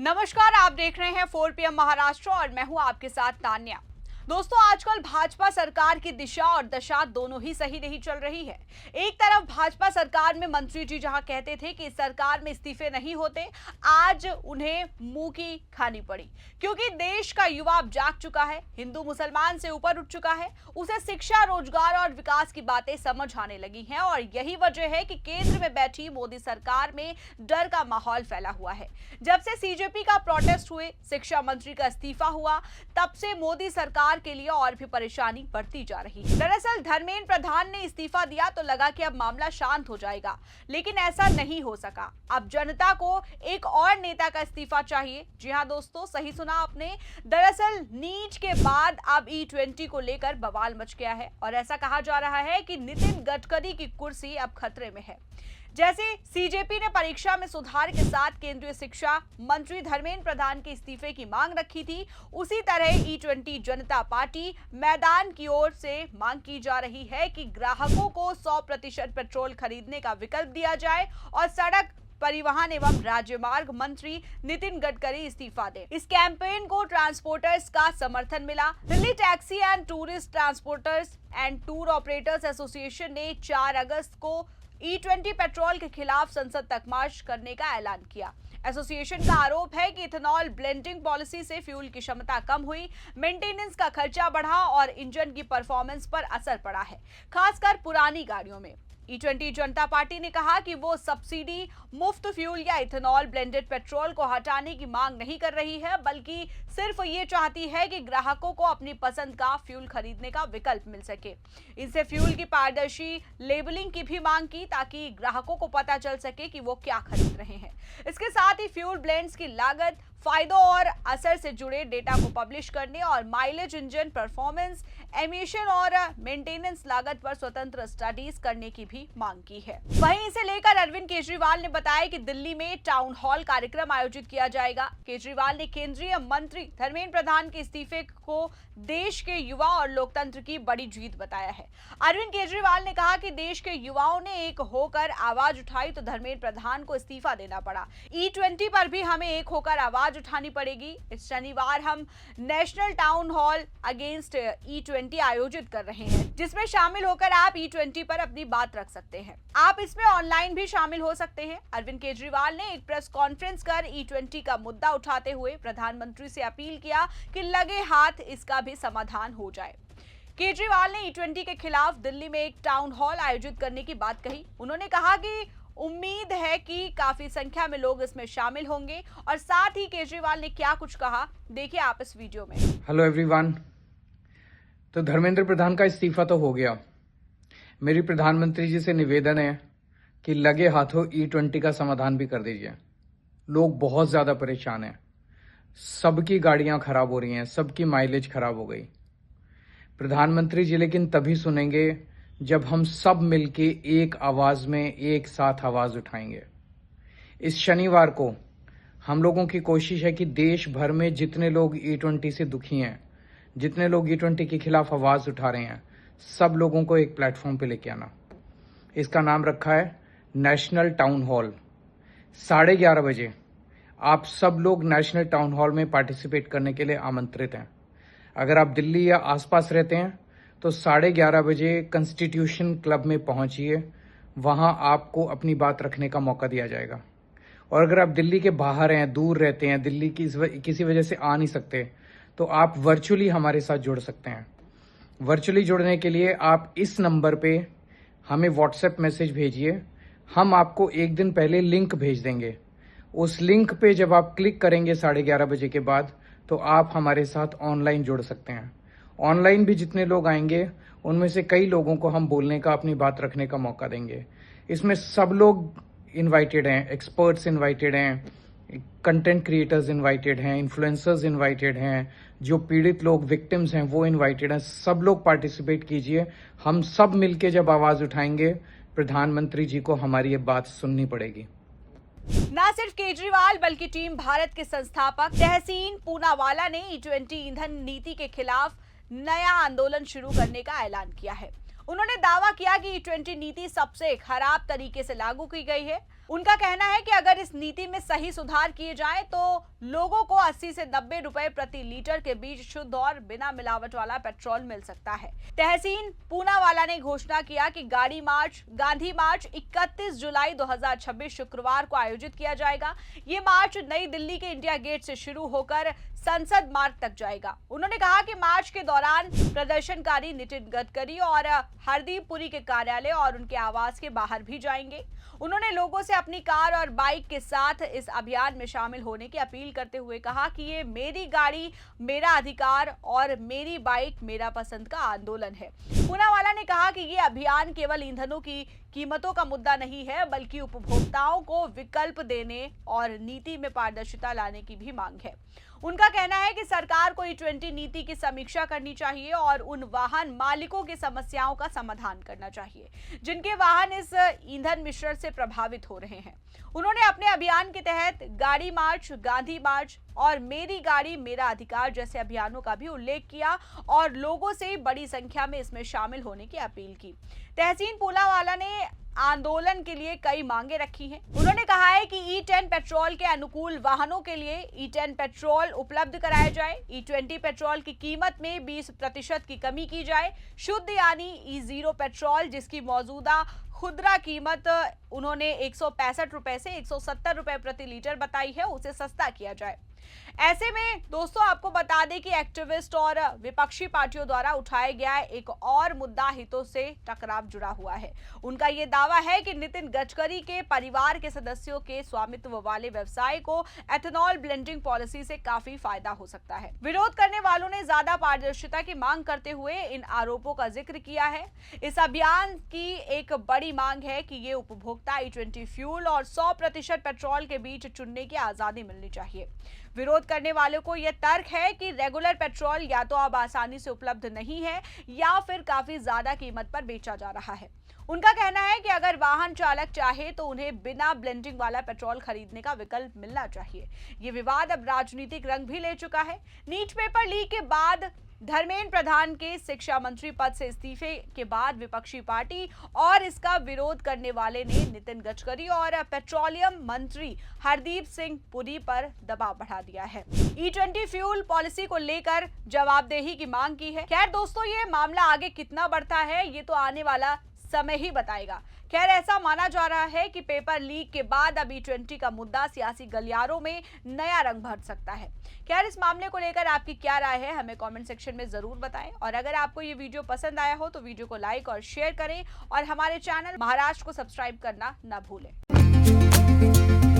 नमस्कार, आप देख रहे हैं 4 PM महाराष्ट्र और मैं हूं आपके साथ तान्या। दोस्तों, आजकल भाजपा सरकार की दिशा और दशा दोनों ही सही नहीं चल रही है। एक तरफ भाजपा सरकार में मंत्री जी जहां कहते थे कि इस सरकार में इस्तीफे नहीं होते, आज उन्हें मुंह की खानी पड़ी क्योंकि देश का युवा अब जाग चुका है, हिंदू मुसलमान से ऊपर उठ चुका है, उसे शिक्षा, रोजगार और विकास की बातें समझ आने लगी हैं और यही वजह है कि केंद्र में बैठी मोदी सरकार में डर का माहौल फैला हुआ है। जब से सीजेपी का प्रोटेस्ट हुए, शिक्षा मंत्री का इस्तीफा हुआ, तब से मोदी सरकार के लिए और भी परेशानी बढ़ती जा रही है। दरअसल धर्मेंद्र प्रधान ने इस्तीफा दिया तो लगा कि अब मामला शांत हो जाएगा, लेकिन ऐसा नहीं हो सका। अब जनता को एक और नेता का इस्तीफा चाहिए। जी हां दोस्तों, सही सुना आपने। दरअसल नीट के बाद अब E20 को लेकर बवाल मच गया है और ऐसा कहा जा रहा है कि नितिन गडकरी की कुर्सी अब खतरे में है। जैसे सीजेपी ने परीक्षा में सुधार के साथ केंद्रीय शिक्षा मंत्री धर्मेंद्र प्रधान के इस्तीफे की मांग रखी थी, उसी तरह E20 जनता पार्टी मैदान की ओर से मांग की जा रही है कि ग्राहकों को 100% पेट्रोल खरीदने का विकल्प दिया जाए और सड़क परिवहन एवं राजमार्ग मंत्री नितिन गडकरी इस्तीफा दें। इस कैंपेन को ट्रांसपोर्टर्स का समर्थन मिला। Delhi taxi and tourist transporters and tour operators association ने 4 अगस्त को E20 पेट्रोल के खिलाफ संसद तक मार्च करने का ऐलान किया। एसोसिएशन का आरोप है कि इथेनॉल ब्लेंडिंग पॉलिसी से फ्यूल की क्षमता कम हुई, मेंटेनेंस का खर्चा बढ़ा और इंजन की परफॉर्मेंस पर असर पड़ा है, खासकर पुरानी गाड़ियों में। E20 जनता पार्टी ने कहा कि वो सब्सिडी, मुफ्त फ्यूल या इथेनॉल ब्लेंडेड पेट्रोल को हटाने की मांग नहीं कर रही है, बल्कि सिर्फ ये चाहती है कि ग्राहकों को अपनी पसंद का फ्यूल खरीदने का विकल्प मिल सके। इससे फ्यूल की पारदर्शी लेबलिंग की भी मांग की ताकि ग्राहकों को पता चल सके कि वो क्या खरीद रहे हैं। इसके साथ ही फ्यूल ब्लेंड्स की लागत, फायदों और असर से जुड़े डेटा को पब्लिश करने और माइलेज, इंजन परफॉर्मेंस, एमिशन और मेंटेनेंस लागत पर स्वतंत्र स्टडीज करने की भी मांग की है। वहीं इसे लेकर अरविंद केजरीवाल ने बताया कि दिल्ली में टाउन हॉल कार्यक्रम आयोजित किया जाएगा। केजरीवाल ने केंद्रीय मंत्री धर्मेंद्र प्रधान के इस्तीफे को देश के युवा और लोकतंत्र की बड़ी जीत बताया है। अरविंद केजरीवाल ने कहा कि देश के युवाओं ने एक होकर आवाज उठाई तो धर्मेंद्र प्रधान को इस्तीफा देना पड़ा। E20 पर भी हमें एक होकर आवाज उठानी पड़ेगी। इस शनिवार हम national town hall against E20 आयोजित कर रहे हैं, जिसमें शामिल होकर आप E20 पर अपनी बात रख सकते हैं। आप इसमें ऑनलाइन भी शामिल हो सकते हैं। अरविंद केजरीवाल ने एक प्रेस कॉन्फ्रेंस कर E20 का मुद्दा उठाते हुए प्रधानमंत्री से अपील किया कि लगे हाथ इसका भी समाधान हो जाए। केजरीवाल ने E20 के खिलाफ दिल्ली में एक टाउन हॉल आयोजित करने की बात कही। उन्होंने कहा कि उम्मीद है कि काफी संख्या में लोग इसमें शामिल होंगे और साथ ही केजरीवाल ने क्या कुछ कहा, देखिए आप इस वीडियो में। Hello everyone. तो धर्मेंद्र प्रधान का इस्तीफा तो हो गया। मेरी प्रधानमंत्री जी से निवेदन है कि लगे हाथों E20 का समाधान भी कर दीजिए। लोग बहुत ज्यादा परेशान हैं, सबकी गाड़ियां खराब हो रही हैं, सबकी माइलेज खराब हो गई। प्रधानमंत्री जी लेकिन तभी सुनेंगे जब हम सब मिलके एक आवाज में एक साथ आवाज उठाएंगे। इस शनिवार को हम लोगों की कोशिश है कि देश भर में जितने लोग E20 से दुखी हैं, जितने लोग E20 के खिलाफ आवाज उठा रहे हैं, सब लोगों को एक प्लेटफॉर्म पे लेके आना। इसका नाम रखा है नेशनल टाउन हॉल। 11:30 बजे आप सब लोग नेशनल टाउन हॉल में पार्टिसिपेट करने के लिए आमंत्रित हैं। अगर आप दिल्ली या आसपास रहते हैं तो 11:30 बजे कॉन्स्टिट्यूशन क्लब में पहुंचिए। वहां आपको अपनी बात रखने का मौका दिया जाएगा। और अगर आप दिल्ली के बाहर हैं, दूर रहते हैं, दिल्ली की किसी वजह से आ नहीं सकते, तो आप वर्चुअली हमारे साथ जुड़ सकते हैं। वर्चुअली जुड़ने के लिए आप इस नंबर पे हमें व्हाट्सएप मैसेज भेजिए। हम आपको एक दिन पहले लिंक भेज देंगे। उस लिंक पे जब आप क्लिक करेंगे 11:30 बजे के बाद, तो आप हमारे साथ ऑनलाइन जुड़ सकते हैं। ऑनलाइन भी जितने लोग आएंगे उनमें से कई लोगों को हम बोलने का, अपनी बात रखने का मौका देंगे। इसमें सब लोग इनवाइटेड हैं, एक्सपर्ट्स इनवाइटेड हैं, कंटेंट क्रिएटर्स इनवाइटेड हैं, इन्फ्लुएंसर्स इनवाइटेड हैं, जो पीड़ित लोग, विक्टिम्स हैं, वो इनवाइटेड हैं। सब लोग पार्टिसिपेट कीजिए। हम सब मिलके जब आवाज उठाएंगे, प्रधानमंत्री जी को हमारी ये बात सुननी पड़ेगी। न सिर्फ केजरीवाल बल्कि टीम भारत के संस्थापक तहसीन पूनावाला ने E20 ईंधन नीति के खिलाफ नया आंदोलन शुरू करने का ऐलान किया है। उन्होंने दावा किया कि E20 नीति सबसे खराब तरीके से लागू की गई है। उनका कहना है कि अगर इस नीति में सही सुधार किए जाएं तो लोगों को 80 से 90 रुपए प्रति लीटर के बीच शुद्ध और बिना मिलावट वाला पेट्रोल मिल सकता है। तहसीन पूनावाला ने घोषणा किया कि गांधी मार्च 31 जुलाई 2026 शुक्रवार को आयोजित किया जाएगा। ये मार्च नई दिल्ली के इंडिया गेट से शुरू होकर संसद मार्ग तक जाएगा। उन्होंने कहा कि मार्च के दौरान प्रदर्शनकारी नितिन गडकरी और हरदीप पुरी के कार्यालय और उनके आवास के बाहर भी जाएंगे। उन्होंने लोगों से अपनी कार और बाइक के साथ इस अभियान में शामिल होने की अपील करते हुए कहा कि ये मेरी गाड़ी मेरा अधिकार और मेरी बाइक मेरा पसंद का आंदोलन है। पूनावाला ने कहा कि ये अभियान केवल ईंधनों की कीमतों का मुद्दा नहीं है, बल्कि उपभोक्ताओं को विकल्प देने और नीति में पारदर्शिता लाने की भी मांग है। उनका कहना है कि सरकार को E20 नीति की समीक्षा करनी चाहिए और उन वाहन मालिकों की समस्याओं का समाधान करना चाहिए जिनके वाहन इस ईंधन मिश्रण से प्रभावित हो रहे हैं। उन्होंने अपने अभियान के तहत गाड़ी मार्च, गांधी मार्च और मेरी गाड़ी मेरा अधिकार जैसे अभियानों का भी उल्लेख किया और लोगों से बड़ी संख्या में इसमें शामिल होने की अपील की। तहसीन पूनावाला ने आंदोलन के लिए कई मांगे रखी हैं। उन्होंने कहा है कि E10 पेट्रोल के अनुकूल वाहनों के लिए E10 पेट्रोल उपलब्ध कराया जाए, E20 पेट्रोल की कीमत में 20% की कमी की जाए, शुद्ध यानी E0 पेट्रोल जिसकी मौजूदा खुदरा कीमत उन्होंने 165 रुपए से 170 रुपए प्रति लीटर बताई है, उसे सस्ता किया जाए। ऐसे में दोस्तों आपको बता दें कि एक्टिविस्ट और विपक्षी पार्टियों द्वारा उठाया गया एक और मुद्दा हितों से टकराव जुड़ा हुआ है। उनका यह दावा है कि नितिन गडकरी के परिवार के सदस्यों के स्वामित्व वाले व्यवसाय को एथेनॉल ब्लेंडिंग पॉलिसी से काफी फायदा हो सकता है। विरोध करने वालों ने ज्यादा पारदर्शिता की मांग करते हुए इन आरोपों का जिक्र किया है। इस अभियान की एक बड़ी मांग है कि ये उपभोक्ता E20 फ्यूल और 100% पेट्रोल के बीच चुनने की आजादी मिलनी चाहिए। विरोध करने वालों को यह तर्क है कि रेगुलर पेट्रोल या तो अब आसानी से उपलब्ध नहीं है या फिर काफी ज्यादा कीमत पर बेचा जा रहा है। उनका कहना है कि अगर वाहन चालक चाहे तो उन्हें बिना ब्लेंडिंग वाला पेट्रोल खरीदने का विकल्प मिलना चाहिए। ये विवाद अब राजनीतिक रंग भी ले चुका है। नीट पेपर लीक के बाद धर्मेंद्र प्रधान के शिक्षा मंत्री पद से इस्तीफे के बाद विपक्षी पार्टी और इसका विरोध करने वाले ने नितिन गडकरी और पेट्रोलियम मंत्री हरदीप सिंह पुरी पर दबाव बढ़ा दिया है। E20 फ्यूल पॉलिसी को लेकर जवाबदेही की मांग की है। खैर दोस्तों, ये मामला आगे कितना बढ़ता है ये तो आने वाला समय ही बताएगा। खैर ऐसा माना जा रहा है कि पेपर लीक के बाद अब E20 का मुद्दा सियासी गलियारों में नया रंग भर सकता है। खैर इस मामले को लेकर आपकी क्या राय है हमें कमेंट सेक्शन में जरूर बताएं और अगर आपको ये वीडियो पसंद आया हो तो वीडियो को लाइक और शेयर करें और हमारे चैनल महाराष्ट्र को सब्सक्राइब करना ना भूलें।